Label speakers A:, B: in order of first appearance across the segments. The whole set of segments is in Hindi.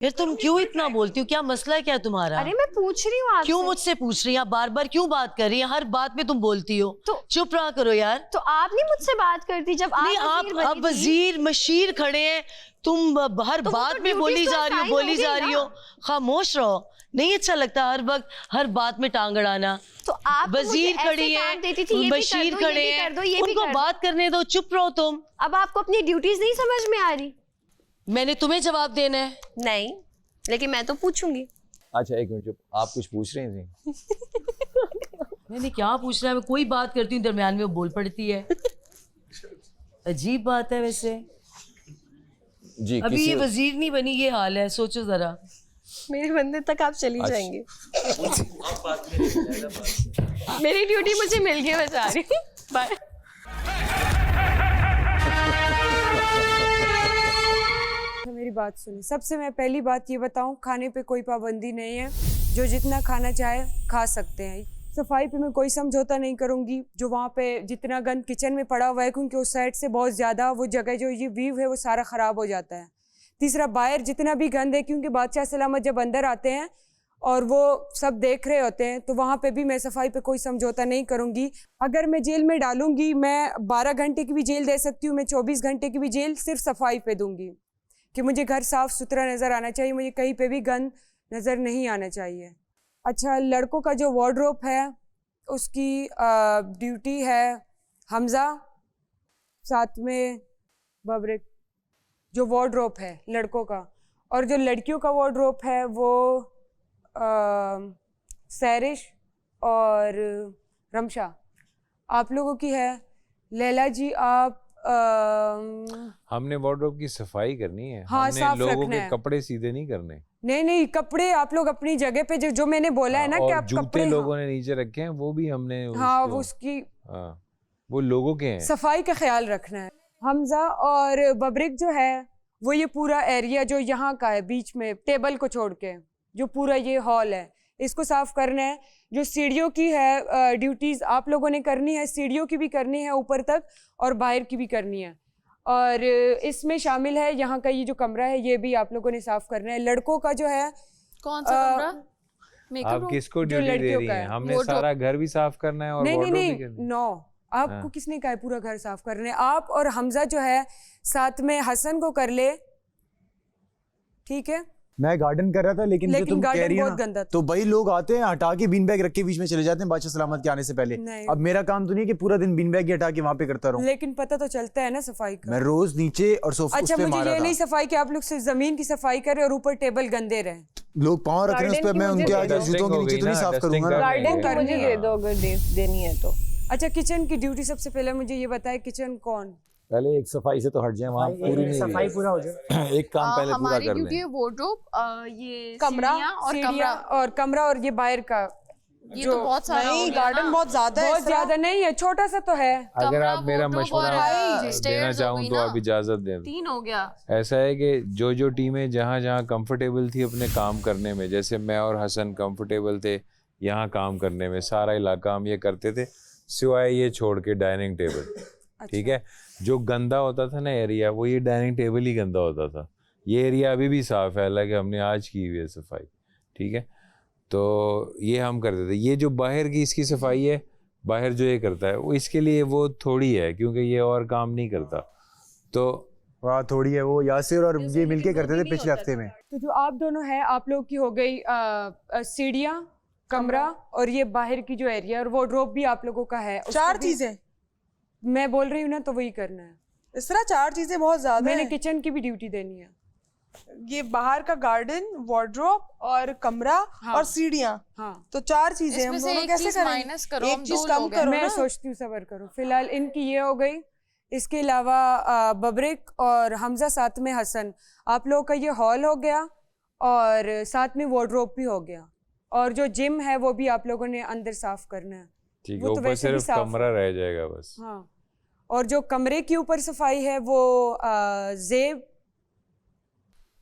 A: यार तुम क्यों इतना बोलती हो? क्या मसला है क्या तुम्हारा?
B: अरे मैं पूछ रही हूँ आपसे।
A: क्यों मुझसे पूछ रही है? बार बार क्यों बात कर रही है? हर बात में तुम बोलती हो।
B: तो
A: चुप रहा करो यार।
B: तो आप नहीं मुझसे बात करती जब
A: नहीं, आप वजीर मशीर खड़े हैं, तुम हर
B: तो
A: बात में बोली जा रही हो, बोली जा रही हो। खामोश रहो। नहीं अच्छा लगता हर वक्त हर बात में टांग अड़ाना।
B: तो आप
A: वजीर खड़ी है, मशीर खड़े हैं, उनको बात करने दो, चुप रहो तुम।
B: अब आपको अपनी ड्यूटीज नहीं समझ में आ रही?
A: मैंने तुम्हें जवाब देना है?
B: नहीं, लेकिन मैं तो पूछूंगी।
C: अच्छा एक मिनट चुप, आप कुछ पूछ रही थी?
A: मैंने क्या पूछना है? मैं कोई बात करती हूँ दरमियान में वो बोल पड़ती है। अजीब बात है वैसे।
C: जी,
A: अभी ये वजीर नहीं बनी, ये हाल है, सोचो जरा।
B: मेरे बंदे तक आप चली जाएंगे। मेरी ड्यूटी मुझे मिल गई, मैं जा रही हूँ। बाय।
D: मेरी बात सुनिए। सबसे मैं पहली बात ये बताऊं, खाने पे कोई पाबंदी नहीं है, जो जितना खाना चाहे खा सकते हैं। सफाई पे मैं कोई समझौता नहीं करूंगी। जो वहाँ पे जितना गंद किचन में पड़ा हुआ है, क्योंकि उस साइड से बहुत ज़्यादा वो जगह जो ये व्यू है वो सारा ख़राब हो जाता है। तीसरा, बाहर जितना भी गंद है, क्योंकि बादशाह सलामत जब अंदर आते हैं और वो सब देख रहे होते हैं, तो वहाँ पे भी मैं सफाई पे कोई समझौता नहीं करूँगी। अगर मैं जेल में डालूंगी, मैं 12 घंटे की भी जेल दे सकती हूँ, मैं 24 घंटे की भी जेल सिर्फ सफाई पे दूंगी कि मुझे घर साफ़ सुथरा नज़र आना चाहिए, मुझे कहीं पे भी गंद नज़र नहीं आना चाहिए। अच्छा, लड़कों का जो वार्डरोब है उसकी ड्यूटी है हमज़ा, साथ में बबरिक, जो वार्डरोब है लड़कों का। और जो लड़कियों का वार्डरोब है वो सैरिश और रमशा आप लोगों की है। लैला जी आप
C: हमने वार्डरोब की सफाई करनी है।
D: हाँ,
C: हमने
D: साफ
C: लोगों
D: रखना
C: के
D: है।
C: कपड़े सीधे नहीं करने।
D: नहीं, कपड़े आप लोग अपनी जगह पे जो मैंने बोला है ना कि आप
C: जूते
D: कपड़े
C: लोगों ने नीचे रखे हैं, वो भी हमने
D: हाँ उसकी
C: वो लोगों के हैं,
D: सफाई का ख्याल रखना है। हमजा और बबरिक जो है वो ये पूरा एरिया जो यहाँ का है, बीच में टेबल को छोड़ के जो पूरा ये हॉल है, इसको साफ करना है। जो सीढ़ियों की है ड्यूटीज आप लोगों ने करनी है, सीढ़ियों की भी करनी है ऊपर तक और बाहर की भी करनी है। और इसमें शामिल है यहाँ का ये जो कमरा है, ये भी आप लोगों ने साफ करना है। लड़कों का जो है
E: कौन सा कमरा?
C: आप किसको ड्यूटी दे रही हैं? हमने सारा घर भी साफ करना है और
D: नहीं, नो, आपको किसने कहा है पूरा घर साफ करने? आप और हमजा जो है साथ में हसन को कर ले, ठीक है?
F: मैं गार्डन कर रहा था, लेकिन जो तुम कह रही हो ना, तो वही लोग आते हैं हटा के बीन बैग रख के बीच में चले जाते हैं बादशाह सलामत के आने से पहले। अब मेरा काम तो नहीं है कि पूरा दिन बीन बैग ही हटा के वहाँ पे करता रहूं।
D: लेकिन पता तो चलता है ना सफाई का।
F: मैं रोज नीचे और सोफे
D: अच्छा, मुझे ये नहीं सफाई कि आप लोग सिर्फ जमीन की सफाई करें और ऊपर टेबल गंदे रहे।
F: लोग पाँव रख रहे हैं उस पर, मैं उनके आगे जूतों के नीचे तो नहीं साफ करूंगा।
D: गार्डन करनी
B: दे दो अगर देनी है तो।
D: अच्छा, किचन की ड्यूटी सबसे पहले मुझे ये बताए, किचन कौन?
C: पहले एक सफाई से तो हट जाए, वहाँ पूरी नहीं
G: सफाई पूरा हो जाए।
C: एक काम पहले पूरा कर लें।
E: हमारी वार्डरोब, ये
D: कमरा और कमरा और ये बाहर का
E: ये तो बहुत सारा
G: नहीं, गार्डन बहुत ज्यादा है।
D: बहुत ज्यादा नहीं है, छोटा सा तो है।
C: अगर आप मेरा मशवरा देना चाहूँ तो आप इजाजत दें।
E: 3 हो गया।
C: ऐसा है कि जो टीमें जहाँ कंफर्टेबल थी अपने काम करने में, जैसे मैं और हसन कंफर्टेबल थे यहाँ काम करने में, सारा इलाका हम ये करते थे सिवाय ये छोड़ के डाइनिंग टेबल। ठीक है, जो गंदा होता था ना एरिया, वो ये डाइनिंग टेबल ही गंदा होता था। ये एरिया अभी भी साफ है, हालांकि हमने आज की हुई है सफाई। ठीक है, तो ये हम करते थे। ये जो बाहर की इसकी सफाई है, बाहर जो ये करता है वो इसके लिए वो थोड़ी है, क्योंकि ये और काम नहीं करता। तो
F: वाह, थोड़ी है वो। यासिर और ये मिलके करते थे पिछले हफ्ते में।
D: तो जो आप दोनों है, आप लोग की हो गई सीढ़ियाँ, कमरा और ये बाहर की जो एरिया और वार्डरोब भी आप लोगों का है।
G: 4 चीजें
D: मैं बोल रही हूँ ना, तो वही करना है।
G: इस तरह 4 चीजें बहुत ज्यादा
D: मैंने
G: हैं।
D: किचन की भी ड्यूटी देनी है।
G: ये बाहर का गार्डन, वार्डरोब और कमरा और सीढ़ियाँ।
D: हाँ,
G: तो 4 चीजें हम दोनों कैसे करेंगे?
E: माइनस करो,
G: एक चीज कम करो
D: मैं
G: ना।
D: सोचती हूँ सबर करो। फिलहाल इनकी ये हो गई। इसके अलावा बबरिक और हमजा साथ में हसन, आप लोगों का ये हॉल हो गया और साथ में वार्डरोब भी हो गया। और जो जिम है वो भी आप लोगों ने अंदर साफ करना है।
C: ठीक है, ऊपर सिर्फ कमरा रह जाएगा बस।
D: हाँ, और जो कमरे के ऊपर सफाई है वो जेब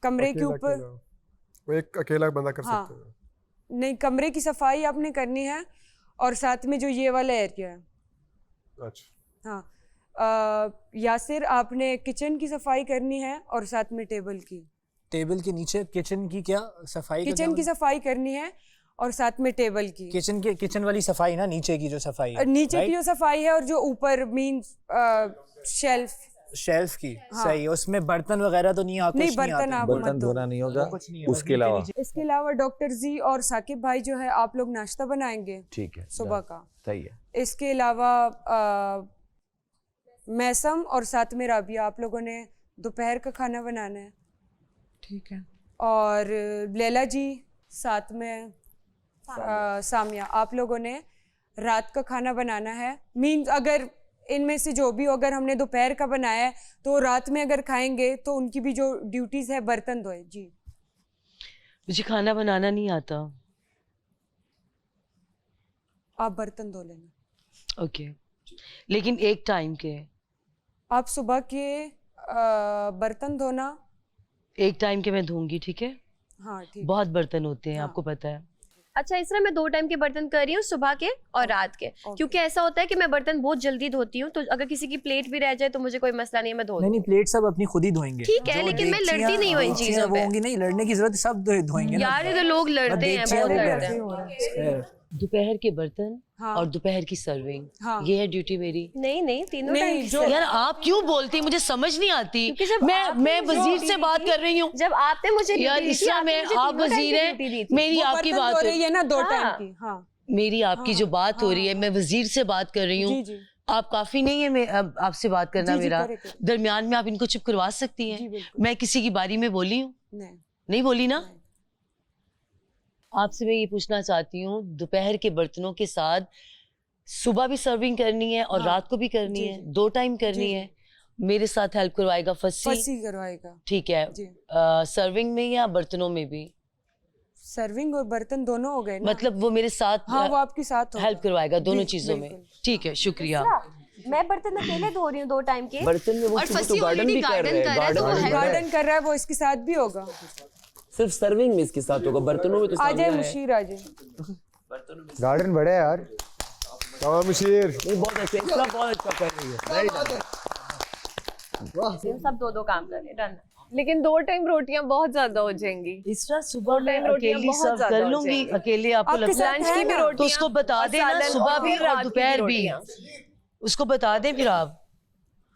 D: कमरे के ऊपर
H: वो एक अकेला बंदा कर
D: हाँ,
H: सकता है।
D: नहीं, कमरे की सफाई आपने करनी है और साथ में जो ये वाला एरिया है।
H: अच्छा,
D: हाँ, यासिर आपने किचन की सफाई करनी है और साथ में टेबल की।
I: टेबल के नीचे किचन की क्या सफाई?
D: किचन की सफाई करनी है और साथ में टेबल की।
I: किचन वाली सफाई ना, नीचे की जो सफाई है,
D: नीचे की जो सफाई है और जो ऊपर मींस शेल्फ
I: की। सही है। उसमें बर्तन वगैरह तो नहीं आते?
D: नहीं, बर्तन आप
C: बर्तन धोना नहीं होगा। उसके अलावा
D: डॉक्टर जी और साकिब भाई जो है आप लोग नाश्ता बनाएंगे,
C: ठीक है,
D: सुबह का।
C: सही है।
D: इसके अलावा मैसम और साथ में राबिया आप लोगों ने दोपहर का खाना बनाना है,
A: ठीक है।
D: और लैला जी साथ में सामिया आप लोगों ने रात का खाना बनाना है। मीन्स अगर इनमें से जो भी अगर हमने दोपहर का बनाया है तो रात में अगर खाएंगे तो उनकी भी जो ड्यूटीज है बर्तन धोए। जी
A: मुझे खाना बनाना नहीं आता।
D: आप बर्तन धो लेना।
A: ओके, लेकिन एक टाइम के।
D: आप सुबह के बर्तन धोना
A: एक टाइम के मैं धोऊंगी, ठीक है?
D: हाँ ठीक।
A: बहुत बर्तन होते हैं,
D: हाँ।
A: आपको पता है।
B: अच्छा, इस तरह मैं 2 टाइम के बर्तन कर रही हूँ, सुबह के और रात के, क्योंकि ऐसा होता है कि मैं बर्तन बहुत जल्दी धोती हूँ, तो अगर किसी की प्लेट भी रह जाए तो मुझे कोई मसला नहीं है, मैं धो
I: नहीं, प्लेट सब अपनी खुद ही धोएंगे।
B: ठीक है, लेकिन मैं लड़ती नहीं हूँ इन चीजों पे।
I: नहीं, लड़ने की जरूरत, सब धोएंगे ना।
B: यार इधर लोग लड़ते हैं, बहुत लड़ते हैं।
A: दोपहर के बर्तन
D: हाँ।
A: और दोपहर की सर्विंग,
D: हाँ।
A: ये है ड्यूटी मेरी।
B: नहीं, तीनों
D: नहीं,
B: टाइम
D: जो-
A: यार आप क्यों बोलती, मुझे समझ नहीं आती।
B: क्योंकि जब
A: मैं वजीर से बात कर रही हूँ।
B: जब आपने मुझे
A: यार इसमें मैं, आप वजीर हैं, मेरी आपकी बात हो
D: रही है ना 2 टाइम
B: हाँ।
D: की। हाँ
A: मेरी आपकी जो बात हो रही है, मैं वजीर से बात कर रही
D: जी
A: हूँ।
D: जी
A: आप काफी नहीं है मैं अब आपसे बात करना
D: जी, जी,
A: मेरा।
D: करें।
A: दरमियान में आप इनको चुप करवा सकती
D: जी,
A: हैं।
D: बिल्कुल।
A: मैं किसी की बारी में बोली हूँ?
D: नहीं
A: नहीं बोली ना। आपसे मैं ये पूछना चाहती हूँ, दोपहर के बर्तनों के साथ सुबह भी सर्विंग करनी है और
D: हाँ।
A: रात को भी करनी
D: जी,
A: है,
D: जी।
A: 2 टाइम करनी
D: जी,
A: है। मेरे साथ हेल्प करवाएगा फसी?
D: फसी करवाएगा।
A: ठीक है।
D: जी
A: सर्विंग में या बर्तनों में भी?
D: सर्विंग और बर्तन दोनों हो गए ना।
A: मतलब वो मेरे साथ
D: हाँ वो आपके साथ हो।
A: हेल्प करवाएगा दोनों
D: जी,
A: चीजों में।
D: बिल्कुल।
A: ठीक है, शुक्रिया।
B: मैं बर्तन अकेले धो रही हूँ 2 टाइम के।
C: बर्तन में वो
B: और
C: सुबह
B: फसी
C: तो गार्डन
B: already
C: भी कर रहे हैं,
B: garden कर रहा है, तो वो
C: गार्डन
B: है।
D: गार्डन कर रहा है, वो इसके साथ भी होगा।
J: सिर्फ सर्विंग में इसके साथ होगा, बर्तनों में तो
D: आ जाए
J: सामने है।
D: मुशीर, आ जाए।
F: गार्डन बड़ा है यार।
H: मुशीर
J: नहीं, बहुत अच्छा, इतना बहुत अच्छा कर रही है। Very nice।
B: सब 2 काम कर रहे हैं, डन।
E: लेकिन 2 टाइम रोटियां बहुत ज्यादा हो जाएंगी।
A: इस तरह सुबह मैं
E: रोटियां
A: अकेली
E: बहुत
A: सर्व
E: ज्यादा
A: कर
E: हो
A: लूंगी,
E: जाएंगी।
A: अकेले आपको
D: आपके
A: लगता
D: साथ
A: है?
E: लंच की भी
D: ना?
E: रोटियां
A: तो उसको बता
E: और
A: देना,
E: सालन
A: सुबह
E: और
A: भी
E: फिर
A: और
E: रात की
A: दोपहर भी।
E: रोटियां।
A: उसको बता दें फिर आप,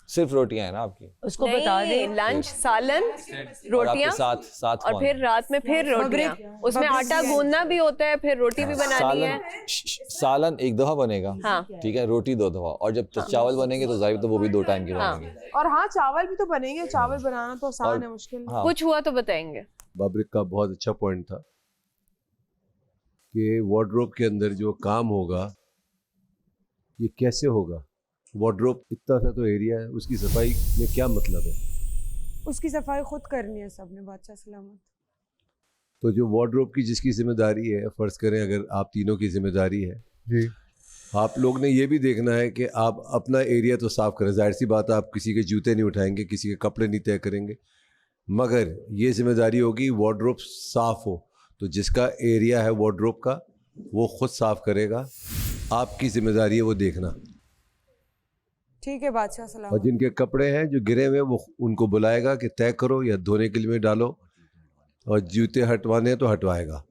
C: सिर्फ रोटियां है ना आपकी?
A: उसको बता
E: नहीं,
A: दें।
E: लंच, सालन,
J: और
E: रोटियां
J: आपके साथ
E: और फिर रात में फिर रोटियां। उसमें आटा गूंदना भी होता है, फिर रोटी भी बनानी है।
C: सालन 1 दफा बनेगा,
E: हाँ।
C: ठीक है, रोटी 2 दफा, और जब चावल बनेंगे तो जाहिर तो वो भी 2 टाइम के बनेंगे।
G: और हाँ चावल भी तो बनेंगे, चावल बनाना तो आसान
C: और-
G: है, मुश्किल
C: हाँ।
E: कुछ हुआ तो बताएंगे।
H: बाबरिक का बहुत अच्छा पॉइंट था कि वार्डरोब के अंदर जो काम होगा ये कैसे होगा। वार्डरोब इतना सा तो एरिया है, उसकी सफाई में क्या मतलब है।
D: उसकी सफाई खुद करनी है सबने, बादशाह सलामत।
H: तो जो वार्डरोब की जिसकी जिम्मेदारी है, फर्ज करें अगर आप तीनों की जिम्मेदारी है जी, आप लोग ने ये भी देखना है कि आप अपना एरिया तो साफ करें। जाहिर सी बात है, आप किसी के जूते नहीं उठाएंगे, किसी के कपड़े नहीं तय करेंगे, मगर ये जिम्मेदारी होगी वार्डरोब साफ हो। तो जिसका एरिया है वार्डरोब का वो खुद साफ करेगा, आपकी जिम्मेदारी है वो देखना।
D: ठीक है बादशाह
H: और
D: सलामत।
H: जिनके कपड़े हैं जो गिरे हुए वो उनको बुलाएगा कि तय करो या धोने के लिए डालो, और जूते हटवाने हैं तो हटवाएगा।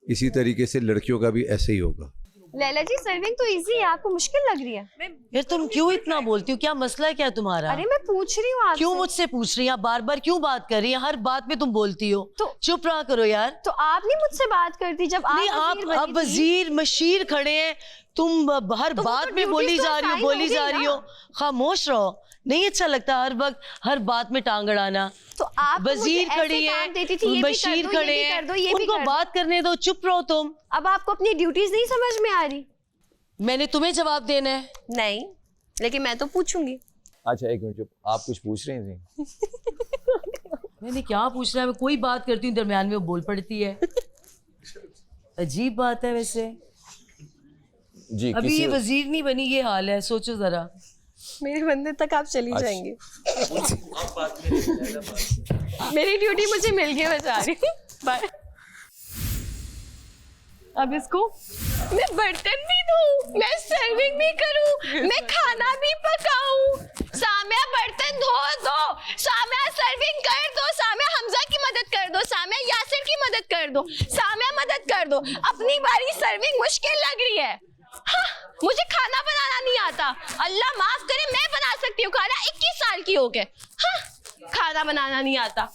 H: इसी तरीके से लड़कियों का भी ऐसे ही होगा।
B: लैला जी, सर्विंग तो इजी है, आपको मुश्किल लग रही है?
A: यार तुम क्यों इतना बोलती हो? क्या मसला है क्या तुम्हारा?
B: अरे मैं पूछ रही हूँ आपसे।
A: क्यों मुझसे पूछ रही हैं? आप बार बार क्यों बात कर रही हैं? हर बात में तुम बोलती हो।
B: तो-
A: चुप रहा करो यार।
B: तो आप नहीं मुझसे बात करती जब
A: नहीं, आप वजीर मशीर खड़े हैं, तुम हर
B: तो वो
A: बात
B: तो
A: में बोली
B: duties तो
A: जा रही हो,
B: assign
A: बोली
B: हो
A: जा
B: गई
A: रही
B: ना।
A: हो। खामोश रहो, नहीं अच्छा लगता हर वक्त हर बात में टांग अड़ाना।
B: तो आप
A: वजीर खड़ी है, बशीर खड़े हैं, उनको बात करने दो, चुप रहो तुम।
B: अब आपको अपनी ड्यूटीज नहीं समझ में आ रही?
A: मैंने तुम्हें जवाब देना है?
B: नहीं, लेकिन मैं तो पूछूंगी।
C: अच्छा 1 मिनट चुप, आप कुछ पूछ रही थी?
A: मैंने क्या पूछना है? मैं कोई बात करती हूँ दरमियान में वो बोल पड़ती है। अजीब बात है वैसे।
C: जी,
A: अभी ये वजीर नहीं बनी, ये हाल है, सोचो जरा।
E: मेरे बंदे तक आप चली
C: अच्छा।
E: जाएंगी। मेरी ड्यूटी मुझे मिल गई, मैं जा रही हूँ। बाय।
B: अब इसको मैं बर्तन भी धोऊं, मैं सर्विंग भी करूं, मैं खाना भी पकाऊं। साम्या बर्तन धो दो, साम्या सर्विंग कर दो, साम्या हमजा की मदद कर दो, साम्या यासिर की मदद कर दो, साम्या मदद कर दो। अपनी बारी सर्विंग मुश्किल लग रही है। हाँ, मुझे खाना बनाना नहीं आता। अल्लाह माफ करे, मैं बना सकती हूँ खाना, 21 साल की हो गए। हाँ, खाना बनाना नहीं आता।